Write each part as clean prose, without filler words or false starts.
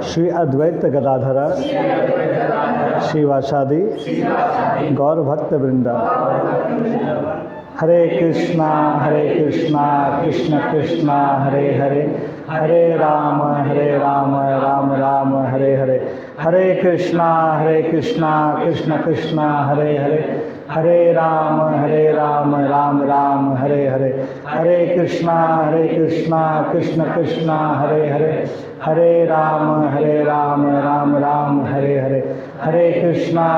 श्री अद्वैत गदाधर श्रीवासादि गौर भक्त वृंदा। हरे कृष्णा कृष्ण कृष्णा हरे हरे, हरे राम राम राम हरे हरे। हरे कृष्णा कृष्ण कृष्णा हरे हरे, हरे राम राम राम हरे हरे। हरे कृष्णा कृष्ण कृष्णा हरे हरे, हरे राम राम राम हरे हरे। हरे कृष्णा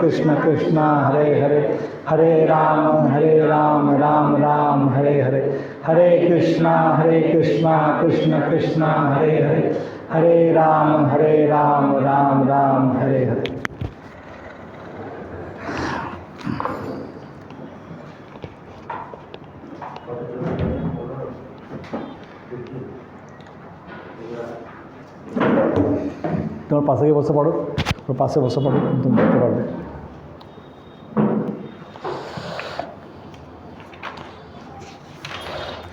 कृष्ण कृष्णा हरे हरे, हरे राम राम राम हरे हरे। हरे कृष्णा कृष्ण कृष्णा हरे हरे, हरे राम राम राम हरे हरे। तुम्हारे पास के बस पढ़ो, और पास से बस पढ़ो, तुम देखते पढ़ो।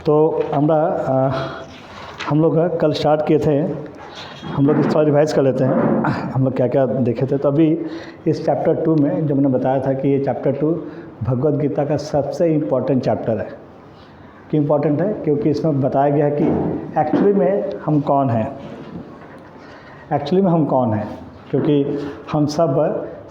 तो हम लोग कल स्टार्ट किए थे, हम लोग इस थोड़ा रिवाइज कर लेते हैं हम लोग क्या क्या देखे थे। तो अभी इस चैप्टर 2 में जो मैंने बताया था कि ये चैप्टर 2 भगवद गीता का सबसे इम्पॉर्टेंट चैप्टर है। क्यों इम्पॉर्टेंट है? क्योंकि इसमें बताया गया है कि एक्चुअली में हम कौन हैं। क्योंकि हम सब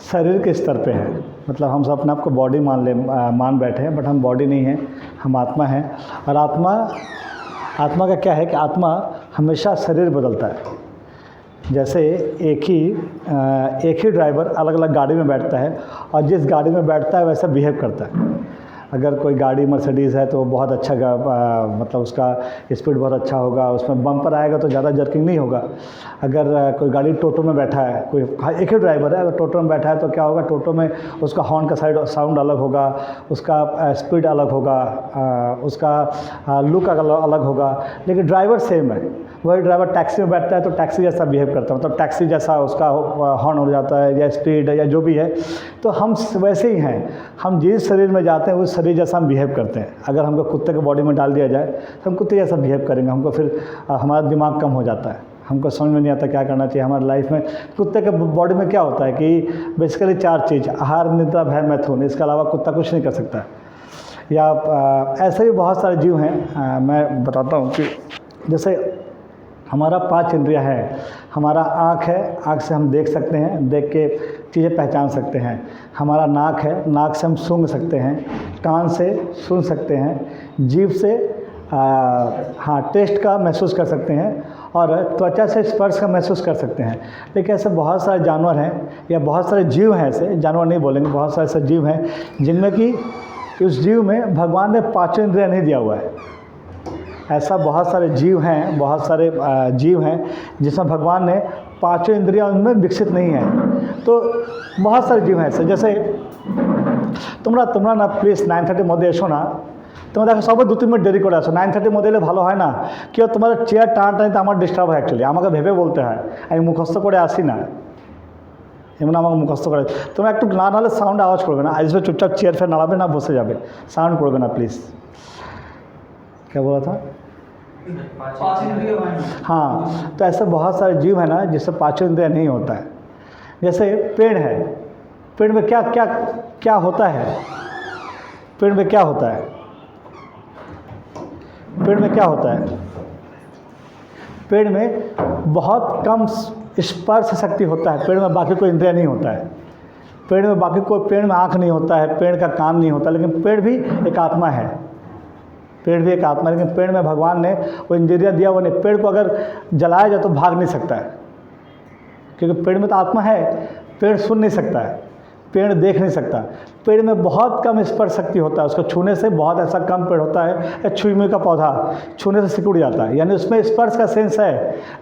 शरीर के स्तर पे हैं, मतलब हम सब अपने आप को बॉडी मान बैठे हैं, बट हम बॉडी नहीं हैं, हम आत्मा हैं। और आत्मा का क्या है कि आत्मा हमेशा शरीर बदलता है। जैसे एक ही ड्राइवर अलग अलग गाड़ी में बैठता है, और जिस गाड़ी में बैठता है वैसा बिहेव करता है। अगर कोई गाड़ी मर्सिडीज़ है तो बहुत अच्छा मतलब उसका स्पीड बहुत अच्छा होगा, उसमें बम्पर आएगा तो ज़्यादा जर्किंग नहीं होगा। अगर कोई गाड़ी टोटो में बैठा है, कोई एक ही ड्राइवर है, अगर टोटो में बैठा है तो क्या होगा, टोटो में उसका हॉर्न का साउंड अलग होगा, उसका स्पीड अलग होगा, उसका लुक अलग होगा, लेकिन ड्राइवर सेम है। वही ड्राइवर टैक्सी में बैठता है तो टैक्सी जैसा बिहेव करता है, मतलब टैक्सी जैसा उसका हॉर्न हो जाता है, या स्पीड है, या जो भी है। तो हम वैसे ही हैं, हम जिस शरीर में जाते हैं उस शरीर जैसा हम बिहेव करते हैं। अगर हमको कुत्ते के बॉडी में डाल दिया जाए तो हम कुत्ते जैसा बिहेव करेंगे, हमको फिर हमारा दिमाग कम हो जाता है, हमको समझ में नहीं आता क्या करना चाहिए हमारी लाइफ में। कुत्ते के बॉडी में क्या होता है कि बेसिकली 4 चीज़: आहार, निद्रा, भय, मैथुन। इसके अलावा कुत्ता कुछ नहीं कर सकता है। या ऐसे भी बहुत सारे जीव हैं। मैं बताता हूँ कि जैसे हमारा 5 इंद्रियाँ हैं। हमारा आँख है, आँख से हम देख सकते हैं, देख के चीज़ें पहचान सकते हैं। हमारा नाक है, नाक से हम सूंघ सकते हैं। कान से सुन सकते हैं। जीभ से टेस्ट का महसूस कर सकते हैं, और त्वचा से स्पर्श का महसूस कर सकते हैं। लेकिन ऐसे बहुत सारे जानवर हैं, या बहुत सारे जीव हैं, ऐसे जानवर नहीं बोलेंगे, बहुत सारे ऐसे जीव हैं जिनमें कि उस जीव में भगवान ने 5 इंद्रियाँ नहीं दिया हुआ है। ऐसा बहुत सारे जीव हैं जिसमें भगवान ने 5 इंद्रियाँ उनमें विकसित नहीं है। तो बहुत सारे जीव हैं ऐसे। जैसे তোমরা না প্লিজ 9:30 মধ্যে এসো না। তোমরা দেখো সবাই 2-3 মিনিট দেরি করে আসো। 9:30 মধ্যে এলে ভালো হয় না? কেউ তোমাদের চেয়ার টানাটানিতে আমার ডিস্টার্ব হয়, অ্যাকচুয়ালি আমাকে ভেবে বলতে হয়, আমি মুখস্থ করে আসি না, এমন আমাকে মুখস্থ করে। তোমরা একটু না নাহলে সাউন্ড আওয়াজ করবে না, আসবে চুপচাপ চেয়ার ফের নাড়াবে না, বসে যাবে, সাউন্ড করবে না প্লিज़। क्या बोला था? हाँ, तो ऐसे बहुत सारे जीव हैं ना जिससे 5 इंद्रियाँ नहीं होता है। जैसे पेड़ है, पेड़ में क्या क्या क्या होता है? पेड़ में क्या होता है? पेड़ में क्या होता है? पेड़ में बहुत कम स्पर्श शक्ति होता है। पेड़ में बाकी कोई इंद्रिया नहीं होता है। पेड़ में आँख नहीं होता है, पेड़ का कान नहीं होता, लेकिन पेड़ भी एक आत्मा है। लेकिन पेड़ में भगवान ने वो इंद्रिया दिया हुआ नहीं। पेड़ को अगर जलाया जाए तो भाग नहीं सकता है, क्योंकि पेड़ में तो आत्मा है। पेड़ सुन नहीं सकता है, पेड़ देख नहीं सकता। पेड़ में बहुत कम स्पर्श शक्ति होता है, उसको छूने से बहुत ऐसा कम पेड़ होता है। या छुईमे का पौधा छूने से सिकुड़ जाता है, यानी उसमें स्पर्श का सेंस है,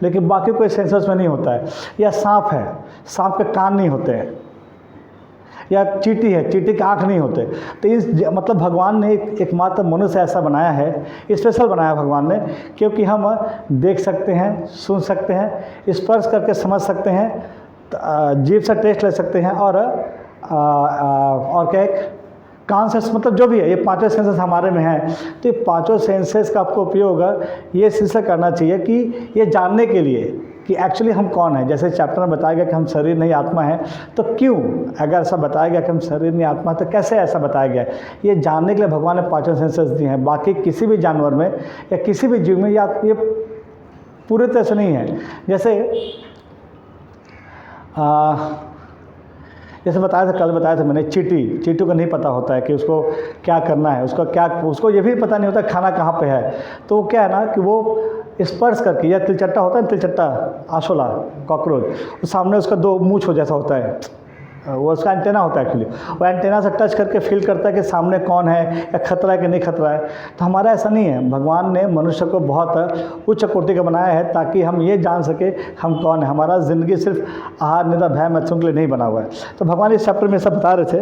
लेकिन बाकी कोई सेंस उसमें नहीं होता है। या सांप है, सांप के कान नहीं होते हैं। या चींटी है, चींटी के आँख नहीं होते। तो इस मतलब भगवान ने एकमात्र मनुष्य ऐसा बनाया है, स्पेशल बनाया भगवान ने, क्योंकि हम देख सकते हैं, सुन सकते हैं, स्पर्श करके समझ सकते हैं, जीभ से टेस्ट ले सकते हैं, और क्या कान से, मतलब जो भी है, ये 5 सेंसेस हमारे में हैं। तो ये 5 सेंसेस का आपको उपयोग ये चीज़ से करना चाहिए कि ये जानने के लिए कि एक्चुअली हम कौन हैं। जैसे चैप्टर में बताया गया कि हम शरीर नहीं आत्मा है, तो क्यों, अगर ऐसा बताया गया कि हम शरीर नहीं आत्मा, तो कैसे ऐसा बताया गया है? ये जानने के लिए भगवान ने पांचों सेंसेस दिए हैं। बाकी किसी भी जानवर में या किसी भी जीव में या ये पूरे तरह से नहीं है। जैसे बताया था, कल बताया था मैंने, चींटी को नहीं पता होता है कि उसको क्या करना है, उसको ये भी पता नहीं होता खाना कहाँ पे है। तो वो क्या है ना कि वो स्पर्श करके, या तिलचट्टा होता है, तिलचट्टा, आशोला, कॉकरोच, वो सामने उसका दो मूंछ हो जैसा होता है, वो उसका एंटेना होता है एक्चुअली, वो एंटेना से टच करके फील करता है कि सामने कौन है, या खतरा है कि नहीं खतरा है। तो हमारा ऐसा नहीं है। भगवान ने मनुष्य को बहुत उच्च कोटि का बनाया है ताकि हम ये जान सके हम कौन है। हमारा ज़िंदगी सिर्फ आहार निद्रा भय मैथुन के लिए नहीं बना हुआ है। तो भगवान इस चैप्टर में सब बता रहे थे।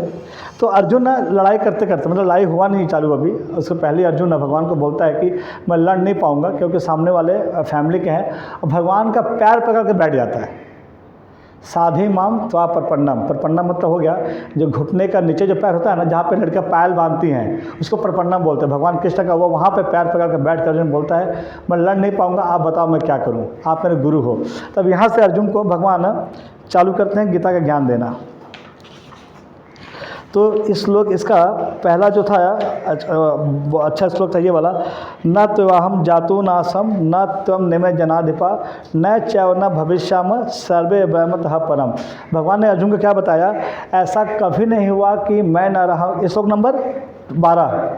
तो अर्जुन ना लड़ाई करते करते, मतलब लड़ाई हुआ नहीं चालू अभी, उससे पहले अर्जुन भगवान को बोलता है कि मैं लड़ नहीं पाऊँगा क्योंकि सामने वाले फैमिली के हैं, और भगवान का पैर पकड़ के बैठ जाता है। साधी माम त्वा परपन्नम, परपन्नम मतलब हो गया जो घुटने का नीचे जो पैर होता है ना, जहाँ पे लड़कियाँ पायल बांधती हैं, उसको परपन्नम बोलते हैं। भगवान कृष्ण का वो वहाँ पे पैर पकड़ कर बैठ कर अर्जुन बोलता है मैं लड़ नहीं पाऊँगा, आप बताओ मैं क्या करूँ, आप मेरे गुरु हो। तब यहाँ से अर्जुन को भगवान चालू करते हैं गीता का ज्ञान देना। तो इस श्लोक, इसका पहला जो था अच्छा श्लोक था ये वाला, न त्वाहम जातु नासम न त्वम निमे जनाधिपा न चैव न भविष्याम सर्वे वैमतः परम। भगवान ने अर्जुन को क्या बताया, ऐसा कभी नहीं हुआ कि मैं न रहा। ये श्लोक नंबर 12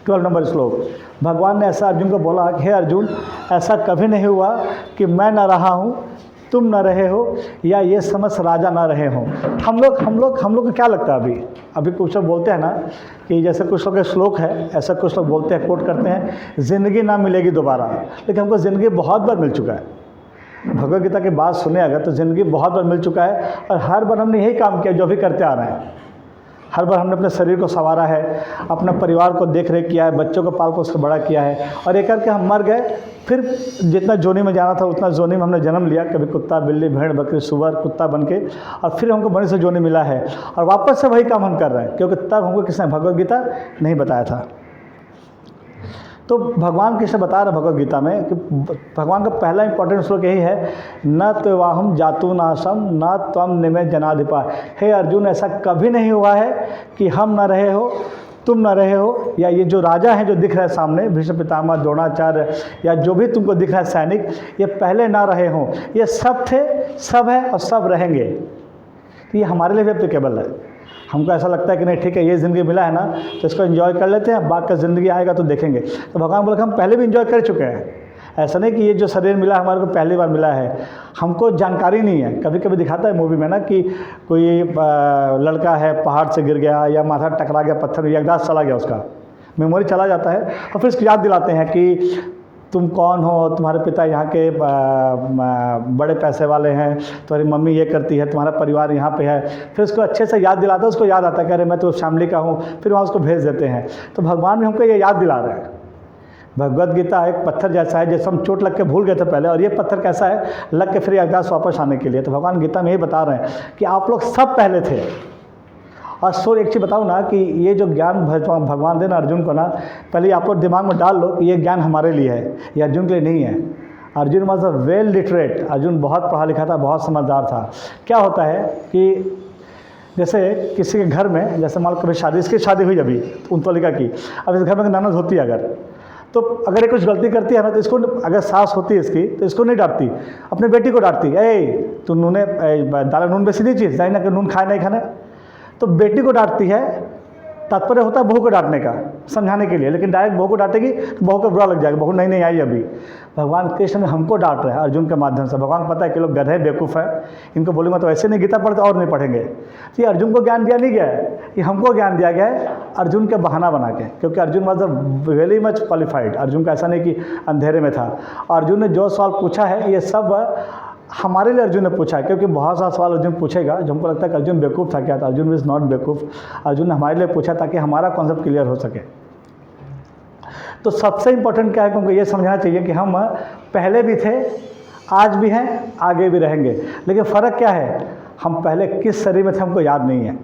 नंबर श्लोक। भगवान ने ऐसा अर्जुन को बोला कि हे अर्जुन, ऐसा कभी नहीं हुआ कि मैं न रहा हूँ, तुम न रहे हो, या ये समस्त राजा ना रहे हों। हम लोग को क्या लगता है अभी कुछ लोग बोलते हैं ना कि जैसे कुछ लोग के श्लोक है, ऐसा कुछ लोग बोलते हैं, कोट करते हैं, ज़िंदगी ना मिलेगी दोबारा। लेकिन हमको ज़िंदगी बहुत बार मिल चुका है। भगवद गीता की बात सुने अगर, तो ज़िंदगी बहुत बार मिल चुका है, और हर बार हमने यही काम किया जो भी करते आ रहे हैं। हर बार हमने अपने शरीर को संवारा है, अपना परिवार को देख रेख किया है, बच्चों को पाल पोस के बड़ा किया है, और एक करके हम मर गए। फिर जितना जोनी में जाना था उतना जोनी में हमने जन्म लिया, कभी कुत्ता, बिल्ली, भेड़, बकरी, सुअर, कुत्ता बन के, और फिर हमको मनुष्य जोनी मिला है, और वापस से वही काम हम कर रहे हैं, क्योंकि तब हमको किसने भगवद गीता नहीं बताया था। तो भगवान कृष्ण बता रहे भगवद गीता में कि भगवान का पहला इंपॉर्टेंट श्लोक यही है, न त्वाहम जातु नाशम न त्वम निमे जनाधिपा। हे अर्जुन, ऐसा कभी नहीं हुआ है कि हम न रहे हो, तुम न रहे हो, या ये जो राजा हैं जो दिख रहा है सामने, भीष्म पितामह, द्रोणाचार्य, या जो भी तुमको दिख रहा है सैनिक, ये पहले ना रहे हों। ये सब थे, सब है और सब रहेंगे। तो ये हमारे लिए भी एप्लीकेबल है। हमको ऐसा लगता है कि नहीं ठीक है, ये ज़िंदगी मिला है ना, तो इसको एंजॉय कर लेते हैं, बाकी का ज़िंदगी आएगा तो देखेंगे। तो भगवान बोले हम पहले भी एंजॉय कर चुके हैं। ऐसा नहीं कि ये जो शरीर मिला हमारे को पहली बार मिला है, हमको जानकारी नहीं है। कभी कभी दिखाता है मूवी में ना कि कोई लड़का है, पहाड़ से गिर गया या माथा टकरा गया पत्थर, याददाश्त चला गया, उसका मेमोरी चला जाता है, और फिर उसको याद दिलाते हैं कि तुम कौन हो, तुम्हारे पिता यहाँ के बड़े पैसे वाले हैं, तुम्हारी मम्मी ये करती है, तुम्हारा परिवार यहाँ पे है। फिर उसको अच्छे से याद दिलाता है, उसको याद आता है कि अरे मैं तो फैमिली का हूँ, फिर वहाँ उसको भेज देते हैं। तो भगवान भी हमको ये याद दिला रहे हैं। भगवद गीता एक पत्थर जैसा है, जैसे हम चोट लग के भूल गए थे पहले, और ये पत्थर कैसा है, लग के फिर याददाश्त वापस आने के लिए। तो भगवान गीता में यही बता रहे हैं कि आप लोग सब पहले थे। और सो एक चीज़ बताऊँ ना कि ये जो ज्ञान भगवान देना अर्जुन को ना, पहले आप लोग दिमाग में डाल लो कि ये ज्ञान हमारे लिए है, ये अर्जुन के लिए नहीं है। Arjun was a well literate, Arjun बहुत पढ़ा लिखा था, बहुत समझदार था। क्या होता है कि जैसे किसी के घर में, जैसे मान लो कभी शादी, इसकी शादी हुई अभी 39 की, अब इस घर में ननद होती है अगर, तो अगर ये कुछ गलती करती है ना, तो इसको, अगर सास होती है इसकी, तो इसको नहीं डांटती, अपने बेटी को डांटती, तू नूने दाल नून बेसी नहीं चीज़, ना कि नून खाए नहीं खाने। तो बेटी को डांटती है, तात्पर्य होता है बहू को डांटने का, समझाने के लिए, लेकिन डायरेक्ट बहू को डांटेगी तो बहू को बुरा लग जाएगा, बहू नहीं आई अभी। भगवान कृष्ण में हमको डांट रहे हैं अर्जुन के माध्यम से। भगवान को पता है कि लोग गधे बेवकूफ़ हैं, इनको बोलूँगा तो ऐसे नहीं गीता पढ़ते और नहीं पढ़ेंगे। तो ये अर्जुन को ज्ञान दिया नहीं गया है, ये हमको ज्ञान दिया गया है अर्जुन के बहाना बना के, क्योंकि Arjun was a very much qualified. Arjun का ऐसा नहीं कि अंधेरे में था। अर्जुन ने जो सवाल पूछा है ये सब हमारे लिए अर्जुन ने पूछा है, क्योंकि बहुत सारा सवाल अर्जुन पूछेगा जो हमको लगता है कि अर्जुन बेवकूफ़ था क्या, था अर्जुन इज़ नॉट बेवकूफ़। अर्जुन ने हमारे लिए पूछा ताकि हमारा कॉन्सेप्ट क्लियर हो सके। तो सबसे इम्पोर्टेंट क्या है कि हमको ये समझना चाहिए कि हम पहले भी थे, आज भी हैं, आगे भी रहेंगे। लेकिन फ़र्क क्या है, हम पहले किस शरीर में थे हमको याद नहीं है।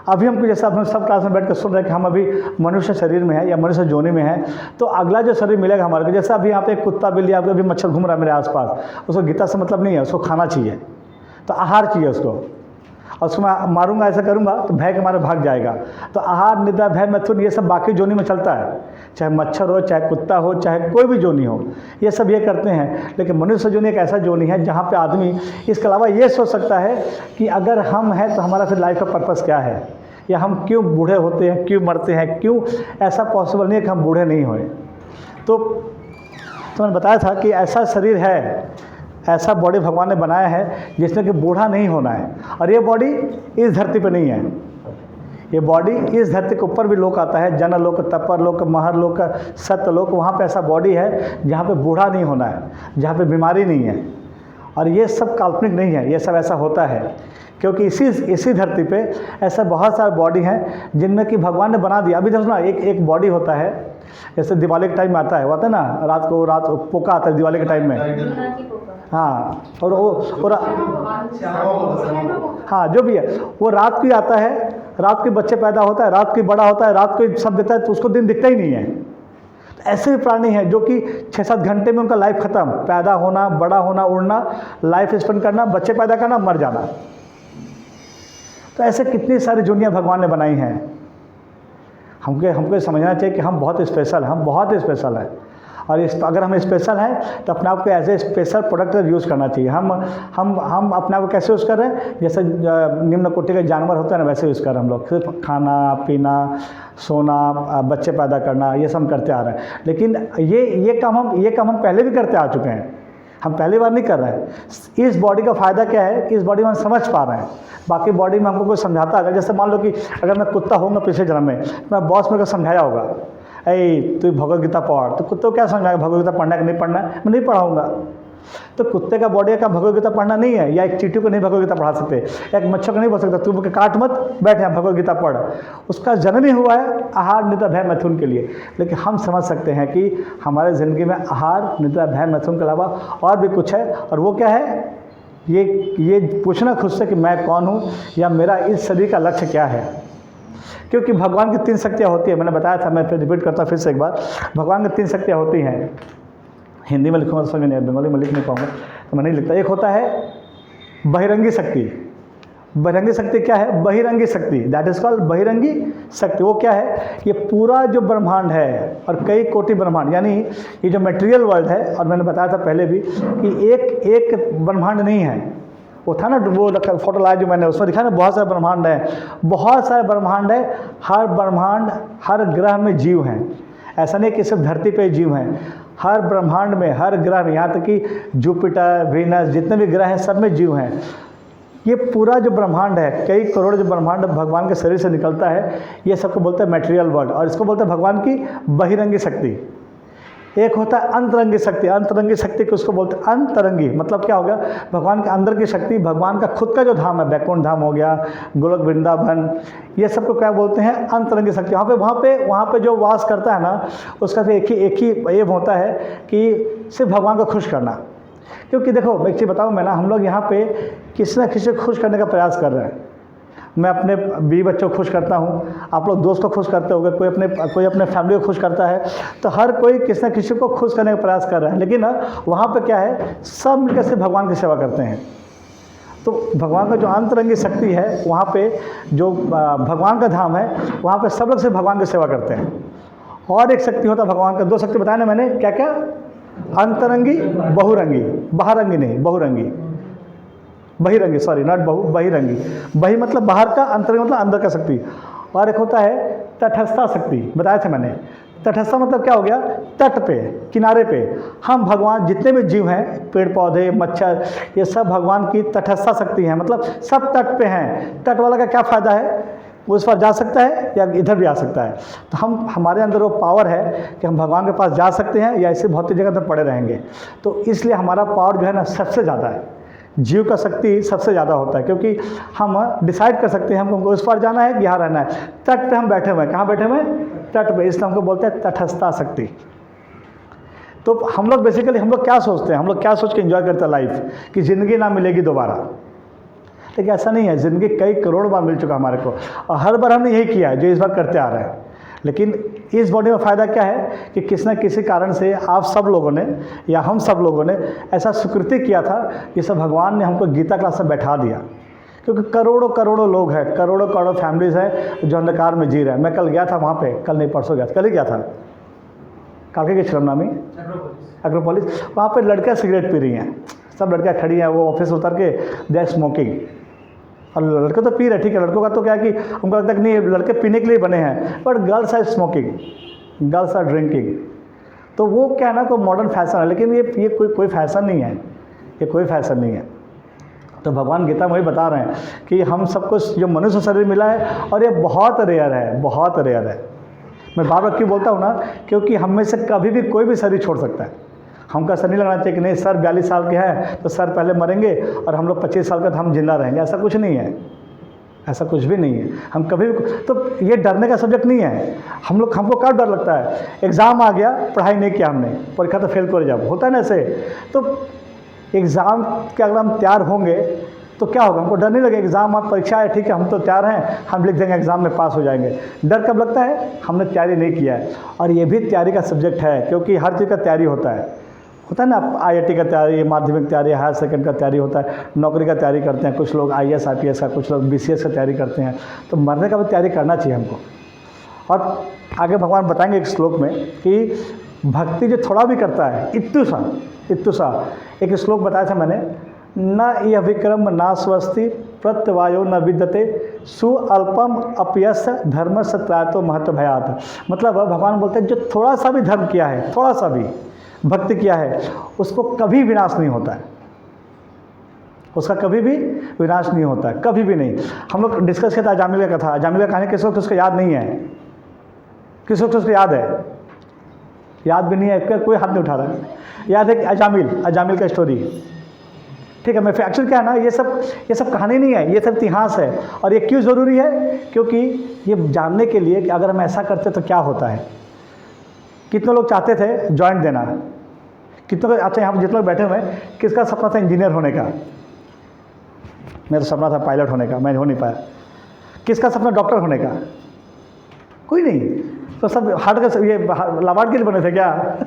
अभी हमको जैसे अब हम सब क्लास में बैठ कर सुन रहे हैं कि हम अभी मनुष्य शरीर में है या मनुष्य जोनि में है, तो अगला जो शरीर मिलेगा हमारे को, जैसे अभी यहाँ पे एक कुत्ता बिल्ली आपको अभी मच्छर घूम रहा है मेरे आसपास, उसको गीता से मतलब नहीं है, उसको खाना चाहिए, तो आहार चाहिए उसको, और उसको मैं मारूंगा ऐसा करूंगा तो भय के मारे भाग जाएगा। तो आहार निद्रा भय मैथुन ये सब बाकी जोनी में चलता है, चाहे मच्छर हो, चाहे कुत्ता हो, चाहे कोई भी जोनी हो, ये सब ये करते हैं। लेकिन मनुष्य जोनी एक ऐसा जोनी है जहाँ पे आदमी इसके अलावा ये सोच सकता है कि अगर हम हैं तो हमारा फिर लाइफ का पर्पस क्या है, या हम क्यों बूढ़े होते हैं, क्यों मरते हैं, क्यों ऐसा पॉसिबल नहीं है कि हम बूढ़े नहीं होए। तो मैंने बताया था कि ऐसा शरीर है, ऐसा बॉडी भगवान ने बनाया है जिसमें कि बूढ़ा नहीं होना है, और ये बॉडी इस धरती पे नहीं है, ये बॉडी इस धरती के ऊपर भी लोक आता है, जनलोक, तपरलोक, महरलोक, सत्यलोक, वहाँ पे ऐसा बॉडी है जहाँ पे बूढ़ा नहीं होना है, जहाँ पे बीमारी नहीं है। और ये सब काल्पनिक नहीं है, ये सब ऐसा होता है क्योंकि इसी धरती पे ऐसा बहुत सारे बॉडी हैं जिनमें कि भगवान ने बना दिया। अभी देखो ना, एक बॉडी होता है, जैसे दिवाली के टाइम में आता है, वो आता है ना, रात को पोका आता है दिवाली के टाइम में, हाँ, और हाँ जो भी है वो रात को ही आता है, रात के बच्चे पैदा होता है, रात को बड़ा होता है, रात को सब दिखता है, तो उसको दिन दिखता ही नहीं है। तो ऐसे भी प्राणी हैं जो कि 6-7 घंटे में उनका लाइफ खत्म, पैदा होना, बड़ा होना, उड़ना, लाइफ स्पेंड करना, बच्चे पैदा करना, मर जाना। तो ऐसे कितनी सारी दुनिया भगवान ने बनाई हैं। हमको समझना चाहिए कि हम बहुत स्पेशल हैं, हम बहुत स्पेशल हैं, और अगर हम स्पेशल हैं तो अपने आप को as a special product use करना चाहिए। हम अपने आप को कैसे यूज़ कर रहे हैं, जैसे निम्न कोटि के जानवर होते हैं ना, वैसे यूज़ कर रहे हैं हम लोग। सिर्फ खाना पीना, सोना, बच्चे पैदा करना, ये सब करते आ रहे हैं। लेकिन ये काम हम पहले भी करते आ चुके हैं, हम पहली बार नहीं कर रहे हैं। इस बॉडी का फ़ायदा क्या है कि इस बॉडी में हम समझ पा रहे हैं। बाकी बॉडी में हमको कोई समझाता है, जैसे मान लो कि अगर मैं कुत्ता होऊंगा पिछले जन्म में, मैं बॉस मेरे को समझाया होगा, तू भगवद गीता पढ़, तो कुत्ते को क्या समझाएगा भगवद गीता पढ़ना है कि नहीं पढ़ना है, मैं नहीं पढ़ाऊंगा। तो कुत्ते का बॉडी का भगवद गीता पढ़ना नहीं है, या एक चींटी को नहीं भगवद गीता पढ़ा सकते, एक मच्छर को नहीं बोल सकता तू काट मत, बैठ यहाँ भगवद गीता पढ़। उसका जन्म ही हुआ है आहार निद्रा भय मैथुन के लिए। लेकिन हम समझ सकते हैं कि हमारे ज़िंदगी में आहार निद्रा भय मैथुन के अलावा और भी कुछ है, और वो क्या है, ये पूछना खुद से कि मैं कौन हूँ, या मेरा इस शरीर का लक्ष्य क्या है। क्योंकि भगवान की 3 शक्तियाँ होती हैं, मैंने बताया था, मैं फिर रिपीट करता हूँ फिर से एक बार। भगवान की 3 शक्तियाँ होती हैं, हिंदी में लिखूँगा तो समझ नहीं, बंगाली में लिख नहीं पाऊँगा तो मैं नहीं लिखता। एक होता है बहिरंगी शक्ति। बहिरंगी शक्ति क्या है, बहिरंगी शक्ति, दैट इज़ कॉल्ड बहिरंगी शक्ति। वो क्या है, ये पूरा जो ब्रह्मांड है और कई कोटि ब्रह्मांड, यानी ये जो मटेरियल वर्ल्ड है, और मैंने बताया था पहले भी कि एक ब्रह्मांड नहीं है। वो था ना, वो फोटो लाया जो मैंने, उसमें दिखा ना बहुत सारे ब्रह्मांड है, बहुत सारे ब्रह्मांड है। हर ब्रह्मांड, हर ग्रह में जीव हैं। ऐसा नहीं कि सिर्फ धरती पे जीव हैं, हर ब्रह्मांड में, हर ग्रह में, यहाँ तक कि जुपिटर, वीनस, जितने भी ग्रह हैं सब में जीव हैं। ये पूरा जो ब्रह्मांड है, कई करोड़ जो ब्रह्मांड भगवान के शरीर से निकलता है, ये सबको बोलते हैं मटेरियल वर्ल्ड, और इसको बोलते हैं भगवान की बहिरंगी शक्ति। एक होता है अंतरंगी शक्ति। अंतरंगी शक्ति को उसको बोलते हैं अंतरंगी, मतलब क्या हो गया, भगवान के अंदर की शक्ति, भगवान का खुद का जो धाम है, बैकुंठ धाम हो गया, गोलोक वृंदावन, ये सबको क्या बोलते हैं, अंतरंगी शक्ति। वहाँ पे जो वास करता है ना, उसका तो एक ही एम होता है कि सिर्फ भगवान को खुश करना। क्योंकि देखो मैं एक चीज़ बताऊँ, मैं ना, हम लोग यहाँ पे किसी न किसी को खुश करने का प्रयास कर रहे हैं। मैं अपने बीवी बच्चों को खुश करता हूँ, आप लोग दोस्त को खुश करते होंगे, कोई अपने फैमिली को खुश करता है, तो हर कोई किसी न किसी को खुश करने का प्रयास कर रहा है। लेकिन वहाँ पे क्या है, सब मिलकर से भगवान की सेवा करते हैं। तो भगवान का जो अंतरंगी शक्ति है, वहाँ पे जो भगवान का धाम है, वहाँ पे सब लोग से भगवान की सेवा करते हैं। और एक शक्ति होता है भगवान का, 2 शक्ति बताया ना मैंने, क्या क्या, अंतरंगी, बहुरंगी, बाहरंगी नहीं, बहुरंगी, बहिरंगी, सॉरी नॉट बहु, बहिरंगी। बहि मतलब बाहर का, अंतरंगी मतलब अंदर का शक्ति। और एक होता है तटस्था शक्ति, बताया था मैंने। तटस्था मतलब क्या हो गया, तट पे, किनारे पे। हम भगवान जितने भी जीव हैं, पेड़ पौधे, मच्छर, ये सब भगवान की तटस्था शक्ति हैं, मतलब सब तट पे हैं। तट वाला का क्या फ़ायदा है, वो उस पर जा सकता है या इधर भी आ सकता है। तो हमारे अंदर वो पावर है कि हम भगवान के पास जा सकते हैं या ऐसे भौतिक जगह पर पड़े रहेंगे। तो इसलिए हमारा पावर जो है ना, सबसे ज़्यादा है, जीव का शक्ति सबसे ज़्यादा होता है। क्योंकि हम डिसाइड कर सकते हैं हमको उस पार जाना है कि यहाँ रहना है। तट पे हम बैठे हुए हैं, कहाँ बैठे हुए हैं, तट पे, इसलिए हमको बोलते हैं तटस्था शक्ति। तो हम लोग बेसिकली, हम लोग क्या सोचते हैं, हम लोग क्या सोच के एंजॉय करते हैं लाइफ, कि ज़िंदगी ना मिलेगी दोबारा। लेकिन ऐसा नहीं है, ज़िंदगी कई करोड़ बार मिल चुका हमारे को और हर बार हमने यही किया है जो इस बार करते आ रहे हैं। लेकिन इस बॉडी में फ़ायदा क्या है कि किसी न किसी कारण से आप सब लोगों ने या हम सब लोगों ने ऐसा सुकृति किया था जिससे भगवान ने हमको गीता क्लास में बैठा दिया। क्योंकि करोड़ों करोड़ों लोग हैं, करोड़ों करोड़ों फैमिलीज़ हैं जो अंधकार में जी रहे हैं। मैं कल गया था वहाँ पे, कल नहीं परसों गया था, कल ही गया था, काके की श्रमनामी एग्रोपोलिस। वहाँ पे लड़कियाँ सिगरेट पी रही हैं, सब लड़कियाँ खड़ी हैं, वो ऑफिस उतर के दे आर स्मोकिंग। और लड़के तो पी रहे, ठीक है, लड़कों का तो क्या है कि उनको लगता है कि नहीं लड़के पीने के लिए बने हैं, but girls are smoking, girls are drinking. तो वो क्या है ना, कोई मॉडर्न फैशन है, लेकिन ये कोई फैशन नहीं है, ये कोई फैशन नहीं है। तो भगवान गीता में वही बता रहे हैं कि हम सबको जो मनुष्य शरीर मिला है और ये बहुत रेयर है, बहुत रेयर है। मैं बार बार क्यों बोलता हूँ ना, क्योंकि हम में से कभी भी कोई भी शरीर छोड़ सकता है। हमको ऐसा नहीं लगना चाहिए कि नहीं सर 42 साल के हैं तो सर पहले मरेंगे और हम लोग 25 साल के तो हम जिंदा रहेंगे। ऐसा कुछ नहीं है, ऐसा कुछ भी नहीं है। हम कभी भी, तो ये डरने का सब्जेक्ट नहीं है। हमको क्या डर लगता है, एग्ज़ाम आ गया, पढ़ाई नहीं किया हमने, परीक्षा तो फेल कर जब होता है ना ऐसे, तो एग्ज़ाम के अगर हम तैयार होंगे तो क्या होगा, हमको डर नहीं लगेगा। एग्ज़ाम आप परीक्षा है, ठीक है, हम तो तैयार हैं, हम लिख देंगे, एग्ज़ाम में पास हो जाएंगे। डर कब लगता है, हमने तैयारी नहीं किया है। और ये भी तैयारी का सब्जेक्ट है, क्योंकि हर चीज़ का तैयारी होता है ना। IIT का तैयारी, माध्यमिक तैयारी, हायर सेकेंड का तैयारी होता है, नौकरी का तैयारी करते हैं कुछ लोग, IAS IPS का, कुछ लोग BCS का तैयारी करते हैं। तो मरने का भी तैयारी करना चाहिए हमको। और आगे भगवान बताएंगे एक श्लोक में कि भक्ति जो थोड़ा भी करता है, इत्तुसा एक श्लोक बताया था मैंने, न यह विक्रम ना स्वस्ति प्रत्यवायो न विद्यते सुअल्पम अपयस धर्म सत्रातो महत्व भयात। मतलब भगवान बोलते हैं जो थोड़ा सा भी धर्म किया है, थोड़ा सा भी भक्ति किया है, उसको कभी विनाश नहीं होता है, उसका कभी भी विनाश नहीं होता है, कभी भी नहीं। हम लोग डिस्कस किया था अजामिल का कथा, अजामिल का कहानी किस वक्त उसको याद नहीं है, किस वक्त उसको याद है, याद भी नहीं है, कोई हाथ नहीं उठा रहा है। याद है कि अजामिल का स्टोरी, ठीक है। मैं फिर एक्चुअली क्या है ना, ये सब कहानी नहीं है, ये सब इतिहास है। और ये क्यों ज़रूरी है, क्योंकि ये जानने के लिए कि अगर हम ऐसा करते तो क्या होता है। कितने लोग चाहते थे जॉइंट देना, कितने लोग, अच्छा यहाँ जितने लोग बैठे हुए हैं, किसका सपना था इंजीनियर होने का? मेरा तो सपना था पायलट होने का, मैं हो नहीं पाया। किसका सपना डॉक्टर होने का? कोई नहीं। तो सब हार्ट का ये लाभार्थ के लिए बने थे क्या?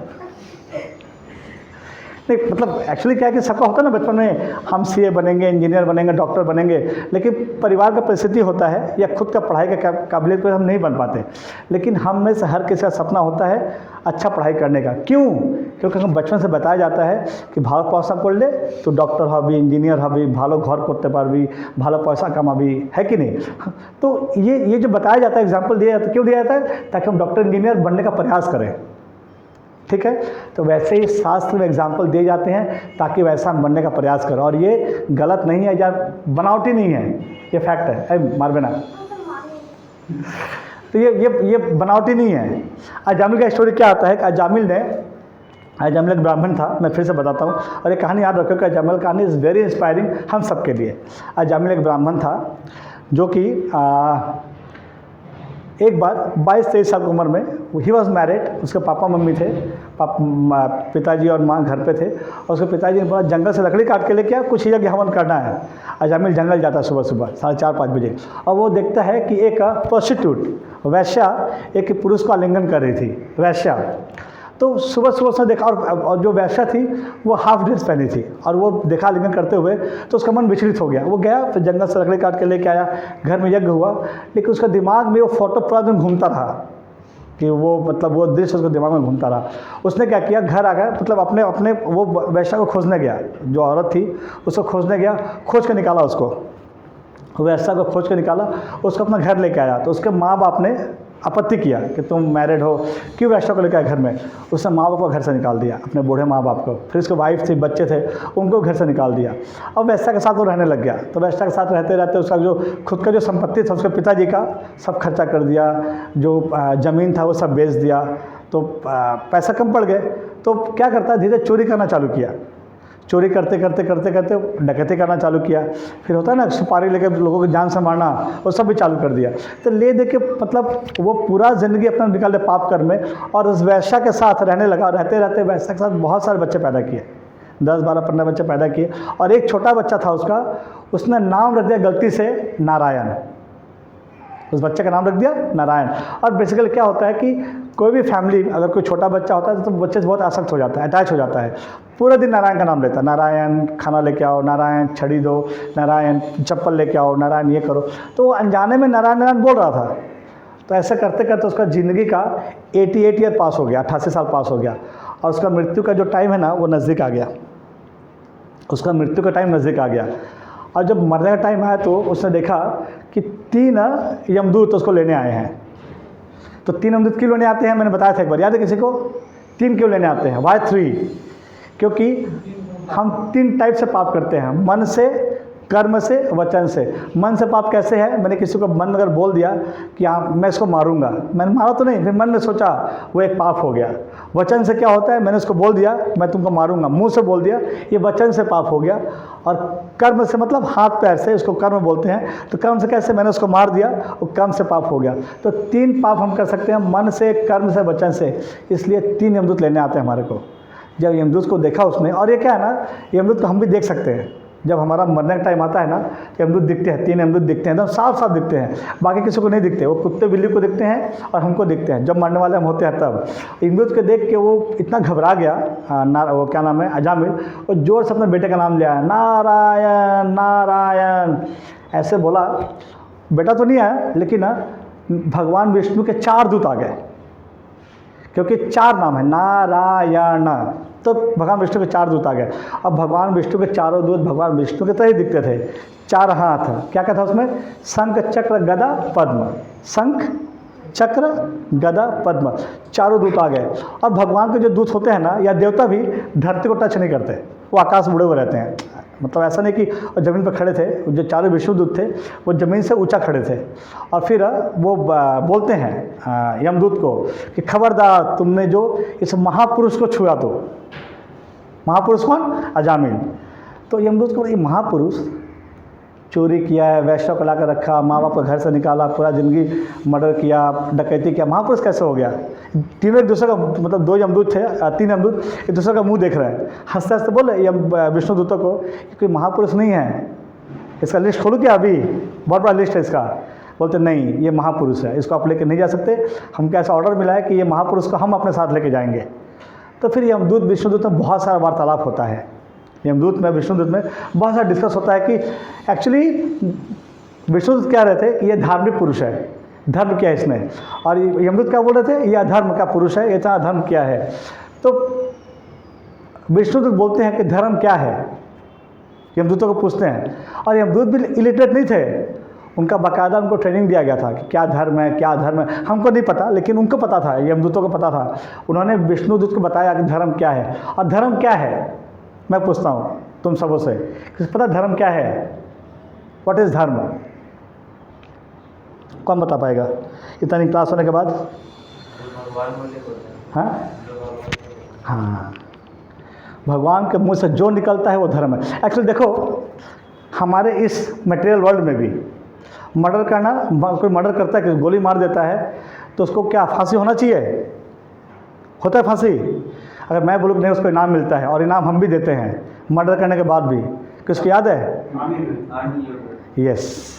नहीं, मतलब एक्चुअली क्या है कि सबका होता है ना बचपन में, हम CA बनेंगे, इंजीनियर बनेंगे, डॉक्टर बनेंगे, लेकिन परिवार का परिस्थिति होता है या खुद का पढ़ाई का काबिलियत पर हम नहीं बन पाते। लेकिन हम में से हर किसी का सपना होता है अच्छा पढ़ाई करने का। क्यों? क्योंकि हम बचपन से बताया जाता है कि ভালো পয়সা করলে तो डॉक्टर हबी, इंजीनियर हबी, ভালো घर করতে পারবি, ভালো पैसा कमाबी, है कि नहीं? तो ये जो बताया जाता है, एग्जाम्पल दिया जाता है, क्यों दिया जाता है? ताकि हम डॉक्टर इंजीनियर बनने का प्रयास करें, ठीक है। तो वैसे ही शास्त्र में एग्जाम्पल दिए जाते हैं ताकि वैसा हम बनने का प्रयास करें। और ये गलत नहीं है या बनावटी नहीं है, ये फैक्ट है। अरे मार बेना, तो ये बनावटी नहीं है। अजामिल का स्टोरी क्या आता है कि अजामिल एक ब्राह्मण था, मैं फिर से बताता हूँ, और ये कहानी याद रखो कि अजामिल कहानी इज़ वेरी इंस्पायरिंग हम सब के लिए। अजामिल एक ब्राह्मण था जो कि एक बार 22-23 साल की उम्र में ही वॉज मैरिड, उसके पापा मम्मी थे, पिताजी और माँ घर पे थे, और उसके पिताजी ने बोला जंगल से लकड़ी काट के लेके आ, कुछ यज्ञ हवन करना है। अजामिल जंगल जाता है सुबह 4:30-5 बजे, और वो देखता है कि एक प्रोस्टिट्यूट वैश्या एक पुरुष को आलिंगन कर रही थी, वैश्या। तो सुबह उसने देखा, और जो वैश्या थी वो हाफ ड्रेस पहनी थी, और वो देखा आलिंगन करते हुए तो उसका मन विचलित हो गया। वो गया, फिर जंगल से लकड़ी काट के लेके आया, घर में यज्ञ हुआ, लेकिन उसका दिमाग में वो फोटो पूरा दिन घूमता रहा कि वो वो दृश्य उसके दिमाग में घूमता रहा। उसने क्या किया, घर आ गया, मतलब अपने वो वैश्या को खोजने गया, जो औरत थी उसको खोजने गया, खोज के निकाला उसको, वैश्या को खोज के निकाला, उसको अपना घर लेके आया। तो उसके माँ बाप ने आपत्ति किया कि तुम मैरिड हो, क्यों वैश्या को लेकर आए घर में? उसने माँ बाप को घर से निकाल दिया, अपने बूढ़े माँ बाप को। फिर उसकी वाइफ थी, बच्चे थे, उनको घर से निकाल दिया। अब वैश्या के साथ वो रहने लग गया। तो वैश्या के साथ रहते रहते उसका जो खुद का जो संपत्ति था उसके पिताजी का, सब खर्चा कर दिया, जो ज़मीन था वो सब बेच दिया। तो पैसा कम पड़ गए, तो क्या करता, धीरे चोरी करना चालू किया। चोरी करते करते डकैती करना चालू किया। फिर होता है ना सुपारी लेकर लोगों को जान से मारना, वो सब भी चालू कर दिया। तो ले दे के वो पूरा ज़िंदगी अपना निकाल दे पाप कर्म में, और उस वैश्या के साथ रहने लगा। रहते रहते वैश्या के साथ बहुत सारे बच्चे पैदा किए, 10, 12, 15 बच्चे पैदा किए, और एक छोटा बच्चा था उसका, उसने नाम रख दिया गलती से नारायण। उस बच्चे का नाम रख दिया नारायण। और बेसिकली क्या होता है कि कोई भी फैमिली, अगर कोई छोटा बच्चा होता है तो बच्चे से बहुत आसक्त हो जाता है, अटैच हो जाता है, पूरे दिन नारायण का नाम लेता है। नारायण खाना लेके आओ, नारायण छड़ी दो, नारायण चप्पल लेके आओ, नारायण ये करो। तो वो अनजाने में नारायण नारायण बोल रहा था। तो ऐसे करते करते उसका ज़िंदगी का 88 ईयर पास हो गया, 88 साल पास हो गया, और उसका मृत्यु का जो टाइम है ना वो नज़दीक आ गया। उसका मृत्यु का टाइम नज़दीक आ गया। और जब मरने का टाइम आया तो उसने देखा कि 3 यमदूत उसको लेने आए हैं। तो 3 यमदूत क्यों लेने आते हैं, मैंने बताया था एक बार, याद है किसी को? 3 क्यों लेने आते हैं? वाई 3? क्योंकि हम 3 टाइप से पाप करते हैं, मन से, कर्म से, वचन से। मन से पाप कैसे है? मैंने किसी को मन में अगर बोल दिया कि हाँ मैं इसको मारूंगा, मैंने मारा तो नहीं, फिर मन में सोचा, वो एक पाप हो गया। वचन से क्या होता है? मैंने उसको बोल दिया मैं तुमको मारूंगा, मुंह से बोल दिया, ये वचन से पाप हो गया। और कर्म से मतलब हाथ पैर से, इसको कर्म बोलते हैं। तो कर्म से कैसे? मैंने उसको मार दिया, वो कर्म से पाप हो गया। तो 3 पाप हम कर सकते हैं, मन से, कर्म से, वचन से। इसलिए 3 यमदूत लेने आते हैं हमारे को। जब यमदूत को देखा उसने, और ये क्या है ना, यमदूत को हम भी देख सकते हैं। जब हमारा मरने का टाइम आता है ना, यमदूत दिखते हैं, 3 यमदूत दिखते हैं, एकदम साफ साफ दिखते हैं, बाकी किसी को नहीं दिखते। वो कुत्ते बिल्ली को दिखते हैं और हमको दिखते हैं, जब मरने वाले हम होते हैं तब। यमदूत को देख के वो इतना घबरा गया, वो क्या नाम है, अजामिल, वो जोर से अपने बेटे का नाम लिया, नारायण नारायण ऐसे बोला। बेटा तो नहीं आया, लेकिन भगवान विष्णु के 4 दूत आ गए, क्योंकि 4 नाम है नारायण, तो भगवान विष्णु के 4 दूत आ गए। अब भगवान विष्णु के चारों दूत भगवान विष्णु के तरह ही दिखते थे। 4 हाथ, क्या क्या था उसमें? शंख चक्र गदा पद्म, शंख चक्र गदा पद्म, 4 दूत आ गए। और भगवान के जो दूत होते हैं ना, या देवता भी धरती को टच नहीं करते, वो आकाश में उड़े हुए रहते हैं। मतलब ऐसा नहीं कि ज़मीन पर खड़े थे, जो 4 विष्णुदूत थे वो ज़मीन से ऊंचा खड़े थे। और फिर वो बोलते हैं यमदूत को कि खबरदार, तुमने जो इस महापुरुष को छुआ तो। महापुरुष कौन? अजामिल। तो यमदूत को, ये महापुरुष चोरी किया है, वैश्य को ला कर रखा, माँ बाप को घर से निकाला, पूरा ज़िंदगी मर्डर किया, डकैती किया, महापुरुष कैसे हो गया? तीनों एक दूसरे का, मतलब 2 यमदूत थे, 3 यमदूत एक दूसरे का मुंह देख रहे हैं, हंसते हंसते बोले विष्णुदूतों को कि कोई महापुरुष नहीं है, इसका लिस्ट खोलूँ क्या? अभी बहुत बड़ा लिस्ट है इसका। बोलते नहीं, ये महापुरुष है, इसको आप लेकर नहीं जा सकते, हमको ऐसा ऑर्डर मिला है कि ये महापुरुष को हम अपने साथ लेके जाएंगे। तो फिर यमदूत विष्णुदूत में बहुत सारा वार्तालाप होता है। यमदूत में विष्णुदूत में बहुत सारा डिस्कस होता है कि एक्चुअली विष्णुदूत क्या रहे थे कि ये धार्मिक पुरुष है, धर्म क्या है इसमें, और यमदूत क्या बोल रहे थे, ये अधर्म का पुरुष है, ये इतना अधर्म क्या है। तो विष्णुदूत बोलते हैं कि धर्म क्या है, यमदूतों को पूछते हैं। और यमदूत भी इलिटरेट नहीं थे, उनका बाकायदा उनको ट्रेनिंग दिया गया था कि क्या धर्म है, क्या धर्म है। हमको नहीं पता, लेकिन उनको पता था, यमदूतों को पता था। उन्होंने विष्णुदूत को बताया कि धर्म क्या है। और धर्म क्या है, मैं पूछता हूँ तुम सबों से, किसी पता धर्म क्या है? व्हाट इज़ धर्म? कौन बता पाएगा इतनी क्लास होने के बाद? हाँ हाँ, भगवान के मुंह से जो निकलता है वो धर्म है। एक्चुअली देखो, हमारे इस मटेरियल वर्ल्ड में भी मर्डर करना, कोई मर्डर करता है, गोली मार देता है, तो उसको क्या फांसी होना चाहिए? होता है फांसी? अगर मैं बोलूँ नहीं, उसको इनाम मिलता है, और इनाम हम भी देते हैं मर्डर करने के बाद भी। किसको याद है? यस।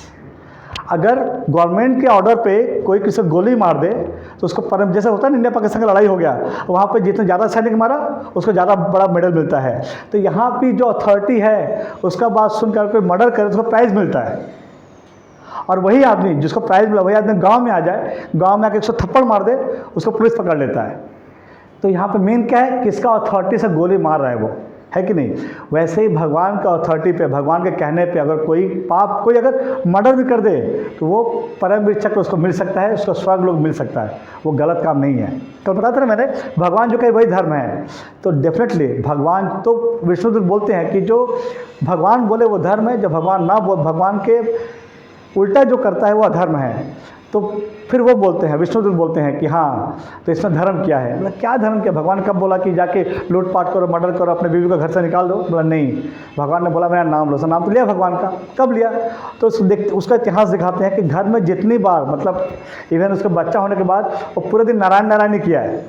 अगर गवर्नमेंट के ऑर्डर पे कोई किसी को गोली मार दे तो उसको परम, जैसे होता है ना, इंडिया पाकिस्तान का लड़ाई हो गया, वहाँ पे जितने ज़्यादा सैनिक मारा उसको ज़्यादा बड़ा मेडल मिलता है। तो यहाँ भी जो अथॉरिटी है उसका बात सुनकर कोई मर्डर करे तो उसको प्राइज़ मिलता है। और वही आदमी जिसको प्राइज़ मिला, वही आदमी गांव में आ जाए, गांव में आके 100 थप्पड़ मार दे, उसको पुलिस पकड़ लेता है। तो यहाँ पे मेन क्या है, किसका अथॉरिटी से गोली मार रहा है वो, है कि नहीं? वैसे ही भगवान का अथॉरिटी पे, भगवान के कहने पे अगर कोई पाप, कोई अगर मर्डर भी कर दे तो वो परमवीर चक्र उसको मिल सकता है, उसको स्वर्ग लोग मिल सकता है, वो गलत काम नहीं है। तो बताते ना मैंने, भगवान जो कहे वही धर्म है। तो डेफिनेटली भगवान, तो विष्णुदूत बोलते हैं कि जो भगवान बोले वो धर्म है, जो भगवान ना बोले, भगवान के उल्टा जो करता है वो अधर्म है। तो फिर वो बोलते हैं, विष्णुदूत बोलते हैं कि हाँ, तो इसमें धर्म क्या है? मतलब क्या धर्म क्या? भगवान कब बोला कि जाके लूटपाट करो, मर्डर करो, अपने बीवी को घर से निकाल दो? बोला नहीं, भगवान ने बोला मेरा नाम लो। नाम तो लिया भगवान का, कब लिया? तो उसका इतिहास दिखाते हैं कि घर में जितनी बार, मतलब इवन उसका बच्चा होने के बाद वो पूरे दिन नारायण नारायण ही किया है,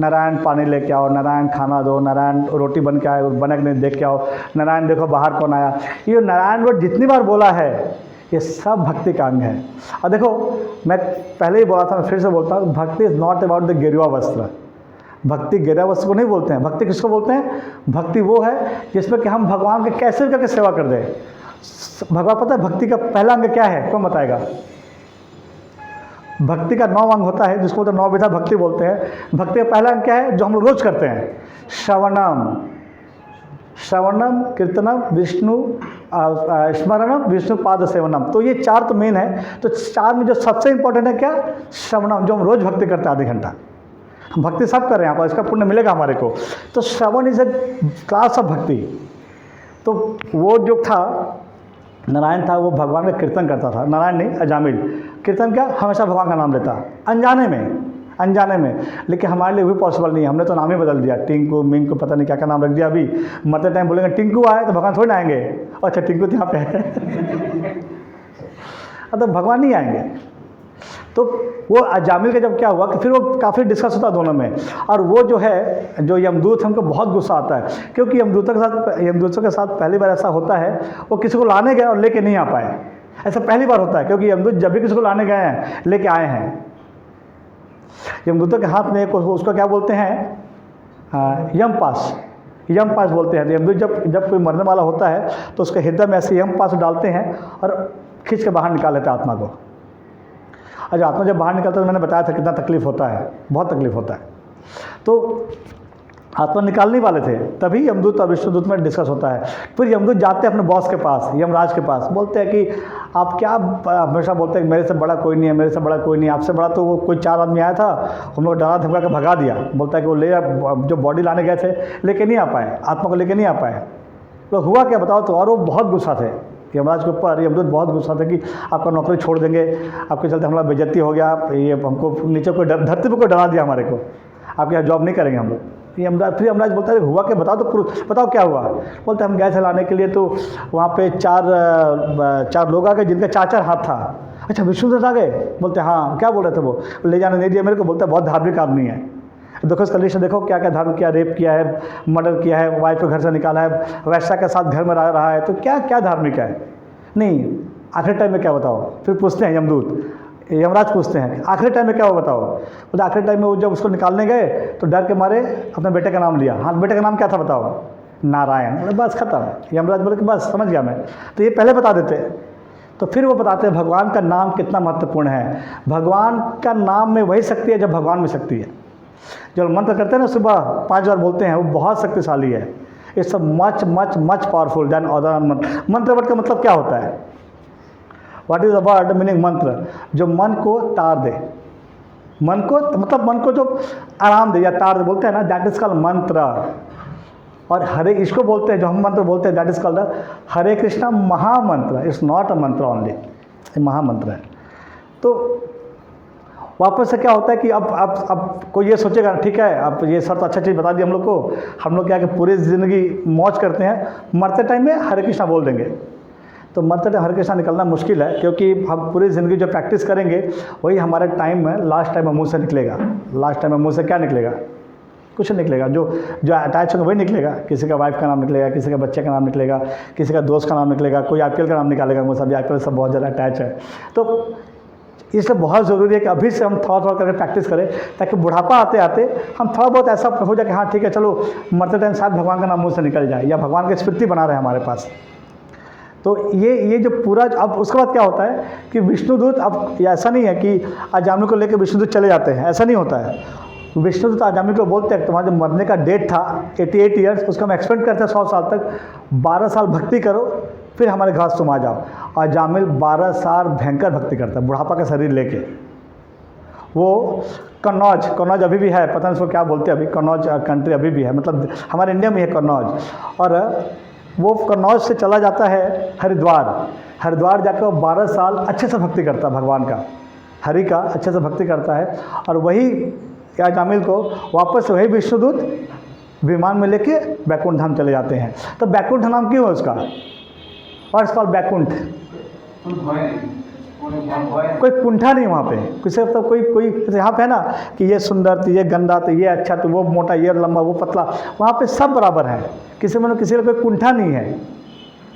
नारायण पानी लेके आओ, नारायण खाना दो, नारायण रोटी बन के आए बने कि नहीं देख के आओ, नारायण देखो बाहर कौन आया। ये नारायण वर्ड जितनी बार बोला है ये सब भक्ति का अंग है। और देखो मैं पहले ही बोला था, मैं फिर से बोलता हूँ, भक्ति इज़ नॉट अबाउट द गेरुआ वस्त्र। भक्ति गेरुआ वस्त्र को नहीं बोलते हैं। भक्ति किसको बोलते हैं? भक्ति वो है जिसमें कि हम भगवान के कैसे भी करके सेवा कर दें। भगवान पता है भक्ति का पहला अंग क्या है? कौन बताएगा? भक्ति का 9 अंग होता है जिसको तो 9 विधा भक्ति बोलते हैं। भक्ति का पहला अंग क्या है जो हम लोग रोज करते हैं? श्रवणम कीर्तनम विष्णु स्मरणम विष्णु पाद सेवनम। तो ये 4 तो मेन है। तो 4 में जो सबसे इंपॉर्टेंट है क्या? श्रवणम, जो हम रोज भक्ति करते हैं आधे घंटा। हम भक्ति सब कर रहे हैं, यहाँ पर इसका पुण्य मिलेगा हमारे को। तो श्रवण इज ए क्लास ऑफ भक्ति। तो वो जो था नारायण था, वो भगवान का कीर्तन करता था। नारायण नहीं, अजामिल। कीर्तन क्या? हमेशा भगवान का नाम लेता, अनजाने में। लेकिन हमारे लिए भी पॉसिबल नहीं है। हमने तो नाम ही बदल दिया, टिंकू मिंकू पता नहीं क्या क्या नाम रख दिया। अभी मरते टाइम बोलेंगे टिंकू आए तो भगवान थोड़ी ना आएंगे। अच्छा टिंकू तो यहाँ पे है तो भगवान नहीं आएंगे। तो वो अजामिल का जब क्या हुआ कि फिर वो काफ़ी डिस्कस होता दोनों में। और वो जो है जो यमदूत हमको बहुत गुस्सा आता है, क्योंकि यमदूतों के साथ पहली बार ऐसा होता है, वो किसी को लाने गए और लेके नहीं आ पाए। ऐसा पहली बार होता है, क्योंकि यमदूत जब भी किसी को लाने गए हैं लेके आए हैं। यमदूतों के हाथ में उसको क्या बोलते हैं? यम पास बोलते हैं। तो यमदूत जब कोई मरने वाला होता है तो उसके हृदय में ऐसे यम पास डालते हैं और खींच के बाहर निकाल लेते हैं आत्मा को। अच्छा आत्मा जब बाहर निकलता है तो मैंने बताया था कितना तकलीफ होता है, बहुत तकलीफ होता है। तो आत्मा निकालने वाले थे, तभी यमदूत और विष्णुदूत में डिस्कस होता है। फिर यमदूत जाते हैं अपने बॉस के पास, यमराज के पास, बोलते हैं कि आप क्या, हमेशा बोलते हैं कि मेरे से बड़ा कोई नहीं है, मेरे से बड़ा कोई नहीं है। आपसे बड़ा तो वो कोई 4 आदमी आया था, हम लोग डरा धमका के भगा दिया। बोलता है कि वो जो बॉडी लाने गए थे लेके नहीं आ पाए, आत्मा को लेके नहीं आ पाए। तो हुआ क्या बताओ? तो और वो बहुत गुस्सा थे यमराज के ऊपर। यमदूत बहुत गुस्सा थे कि आपका नौकरी छोड़ देंगे, आपके चलते हमारा बेइज्जती हो गया, ये हमको नीचे कोई धरती पर कोई डरा दिया हमारे को, आपके यहाँ जॉब नहीं करेंगे हम लोग। फिर यमराज बोलता है हुआ क्या बताओ, तो बताओ क्या हुआ। बोलते हम गए थे लाने के लिए, तो वहाँ पे 4 लोग आ गए जिनका 4 हाथ था। अच्छा विष्णुदूत आ गए? बोलते हाँ। क्या बोल रहे थे वो? ले जाने नहीं दिया मेरे को। बोलते बहुत धार्मिक आदमी है, देखो इसका लिस्ट देखो क्या क्या धार्मिक किया, रेप किया है, मर्डर किया है, वाइफ को घर से निकाला है, वैश्या के साथ घर में रहा है, तो क्या क्या धार्मिक है। नहीं आखिरी टाइम में क्या बताओ? फिर पूछते हैं यमराज पूछते हैं आखिरी टाइम में क्या हो बताओ। बोले आखिरी टाइम में वो जब उसको निकालने गए तो डर के मारे अपने बेटे का नाम लिया। हाँ बेटे का नाम क्या था बताओ? नारायण। बोले बस खत्म। यमराज बोले कि बस समझ गया मैं, तो ये पहले बता देते। तो फिर वो बताते हैं भगवान का नाम कितना महत्वपूर्ण है। भगवान का नाम में वही शक्ति है जब भगवान में शक्ति है। जो मंत्र करते हैं ना सुबह 5 बार बोलते हैं, वो बहुत शक्तिशाली है। It's much much much powerful than other मंत्र। मंत्र वर्ड का मतलब क्या होता है? What is the word meaning मंत्र? जो मन को तार दे, मन को मतलब मन को जो आराम दे या तार दे बोलते हैं ना, दैट इज कॉल्ड मंत्र। और हरे इसको बोलते हैं, जो हम मंत्र बोलते हैं दैट इज कॉल्ड हरे कृष्णा महामंत्र। इट्स नॉट अ मंत्र ओनली, महामंत्र है। तो वापस से क्या होता है कि अब कोई ये सोचेगा ठीक है अब ये सर तो अच्छा चीज़ बता दी हम लोग को, हम लोग क्या कि पूरी ज़िंदगी मौज करते हैं, मरते टाइम में हरे कृष्णा बोल देंगे। तो मरते टाइम हरे कृष्णा निकलना मुश्किल है, क्योंकि हम पूरी ज़िंदगी जो प्रैक्टिस करेंगे वही हमारे टाइम में लास्ट टाइम में मुँह से निकलेगा। लास्ट टाइम में मुँह से क्या निकलेगा? कुछ नहीं निकलेगा। जो अटैच होगा वही निकलेगा। किसी का वाइफ का नाम निकलेगा, किसी का बच्चे का नाम निकलेगा, किसी का दोस्त का नाम निकलेगा, कोई IPL का नाम निकालेगा। मुझे सब IPL सब बहुत ज़्यादा अटैच है। तो इसलिए बहुत ज़रूरी है कि अभी से हम थोड़ा करके प्रैक्टिस करें, ताकि बुढ़ापा आते आते हम थोड़ा बहुत ऐसा हो जाए कि हाँ ठीक है चलो मरते टाइम शायद भगवान का नाम मुँह से निकल जाए, या भगवान की स्मृति बना रहे हमारे पास। तो ये जो पूरा अब उसके बाद क्या होता है कि विष्णुदूत, अब ऐसा नहीं है कि अजामिल को लेकर विष्णुदूत चले जाते हैं, ऐसा नहीं होता है। विष्णुदूत अजामिल को बोलते हैं तुम्हारा जो मरने का डेट था 88 ईयर्स, उसका हम एक्सपेंड करते हैं 100 साल तक, 12 साल भक्ति करो फिर हमारे घास तुम आ जाओ। अजामिल 12 साल भयंकर भक्ति करता है, बुढ़ापा का शरीर लेके। वो कन्नौज अभी भी है, पता नहीं उसको क्या बोलते हैं अभी, कन्नौज कंट्री अभी भी है, मतलब हमारे इंडिया में है कन्नौज। और वो कन्नौज से चला जाता है हरिद्वार जाकर वो 12 साल अच्छे से भक्ति करता है भगवान का, हरि का अच्छे से भक्ति करता है। और वही अजामिल को वापस वही विष्णुदूत विमान में लेके बैकुंठ धाम चले जाते हैं। तो बैकुंठ नाम क्यों है उसका? और इट्स कॉल्ड बैकुंठ। कोई कुंठा नहीं वहाँ पे, किसी मतलब कोई यहाँ पे है ना कि ये सुंदर तो ये गंदा तो ये अच्छा तो वो मोटा ये लंबा वो पतला, वहाँ पे सब बराबर है। किसी में किसी का कोई कुंठा नहीं है।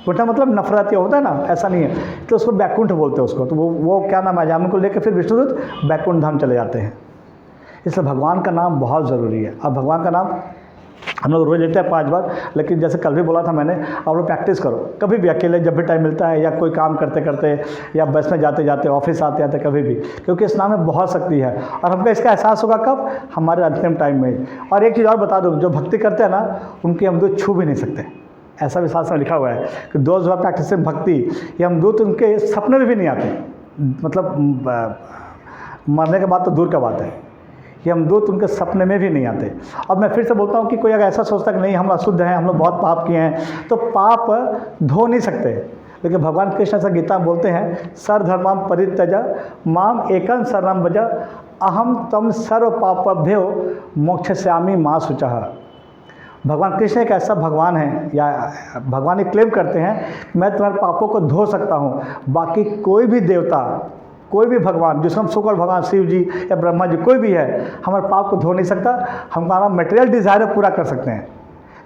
कुंठा मतलब नफरत या होता है ना, ऐसा नहीं है। तो उसको बैकुंठ बोलते हैं उसको। तो वो क्या नाम है, जामुन को लेकर फिर विष्णुदूत बैकुंठ धाम चले जाते हैं। इसलिए भगवान का नाम बहुत ज़रूरी है। अब भगवान का नाम हम लोग रोज़ लेते हैं 5 बार, लेकिन जैसे कल भी बोला था मैंने, आप लोग प्रैक्टिस करो कभी भी, अकेले जब भी टाइम मिलता है, या कोई काम करते करते, या बस में जाते जाते, ऑफिस आते आते, कभी भी, क्योंकि इस नाम में बहुत शक्ति है। और हमको इसका एहसास होगा कब, हमारे अंतिम टाइम में। और एक चीज़ और बता दूँ, जो भक्ति करते हैं ना, उनकी हम दूत छू भी नहीं सकते। ऐसा भी शास्त्र में लिखा हुआ है कि दोज हु प्रैक्टिसिंग भक्ति, ये हम दूत उनके सपने में भी नहीं आते। मतलब मरने के बाद तो दूर का बात है, कि हम दूत उनके सपने में भी नहीं आते। अब मैं फिर से बोलता हूँ कि कोई अगर ऐसा सोचता कि नहीं हम अशुद्ध हैं, हम लोग बहुत पाप किए हैं, तो पाप धो नहीं सकते। लेकिन भगवान कृष्ण ऐसा गीता में बोलते हैं, सर्वधर्मां परित्यज माम एकं शरणं व्रज अहम तम सर्व पापेभ्यो मोक्षयिष्यामि मा शुचः। भगवान कृष्ण एक ऐसा भगवान है, या भगवान ये क्लेम करते हैं, मैं तुम्हारे पापों को धो सकता हूँ, बाकी कोई भी देवता, कोई भी भगवान, जिसको हम सुकल भगवान शिव जी या ब्रह्मा जी, कोई भी है, हमारे पाप को धो नहीं सकता। हमारा मटेरियल डिज़ायर पूरा कर सकते हैं।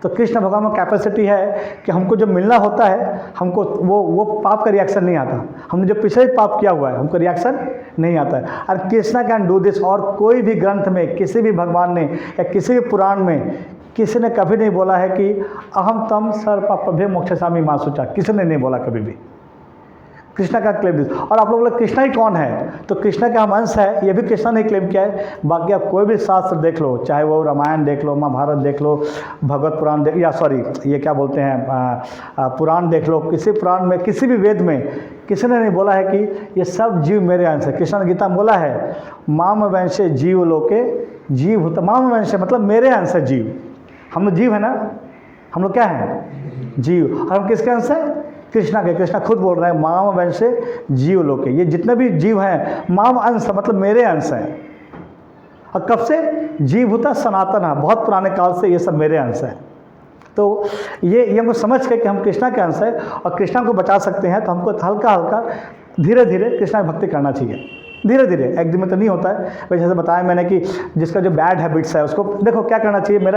तो कृष्ण भगवान में कैपेसिटी है कि हमको जो मिलना होता है, हमको वो पाप का रिएक्शन नहीं आता। हमने जो पिछले पाप किया हुआ है, हमको रिएक्शन नहीं आता है। और कृष्णा कैन डू दिस। और कोई भी ग्रंथ में, किसी भी भगवान ने या किसी भी पुराण में किसी ने कभी नहीं बोला है कि अहम तम सर्व पापेभ्यो मोक्षयिष्यामि मा शुचः। किसी ने नहीं बोला कभी भी। कृष्णा का क्लेम दिस। और आप लोग बोले कृष्णा ही कौन है, तो कृष्णा का हम अंश है, ये भी कृष्णा ने क्लेम किया है। बाकी आप कोई भी शास्त्र देख लो, चाहे वो रामायण देख लो, महाभारत देख लो, भगवत पुराण देख, या सॉरी ये क्या बोलते हैं, पुराण देख लो, किसी पुराण में, किसी भी वेद में किसी ने नहीं बोला है कि ये सब जीव मेरे अंश है। कृष्ण ने गीता में बोला है, माम वंशे जीव लोके जीव हुत। माम वंशे मतलब मेरे अंश है जीव। हम लोग जीव है ना, हम लोग क्या हैं, जीव। और हम किसके अंश हैं, कृष्णा के। कृष्णा खुद बोल रहे हैं, माम वंशे जीव लोके। ये जितने भी जीव हैं, माम अंश मतलब मेरे अंश हैं। और कब से, जीव होता सनातन है, बहुत पुराने काल से ये सब मेरे अंश हैं। तो ये हमको समझ के कि हम कृष्णा के अंश है और कृष्णा को बचा सकते हैं, तो हमको हल्का हल्का धीरे धीरे कृष्णा की भक्ति करना चाहिए। धीरे धीरे, एक दिन में तो नहीं होता है। वैसे जैसे बताया मैंने कि जिसका जो बैड हैबिट्स है उसको देखो क्या करना चाहिए। मेरा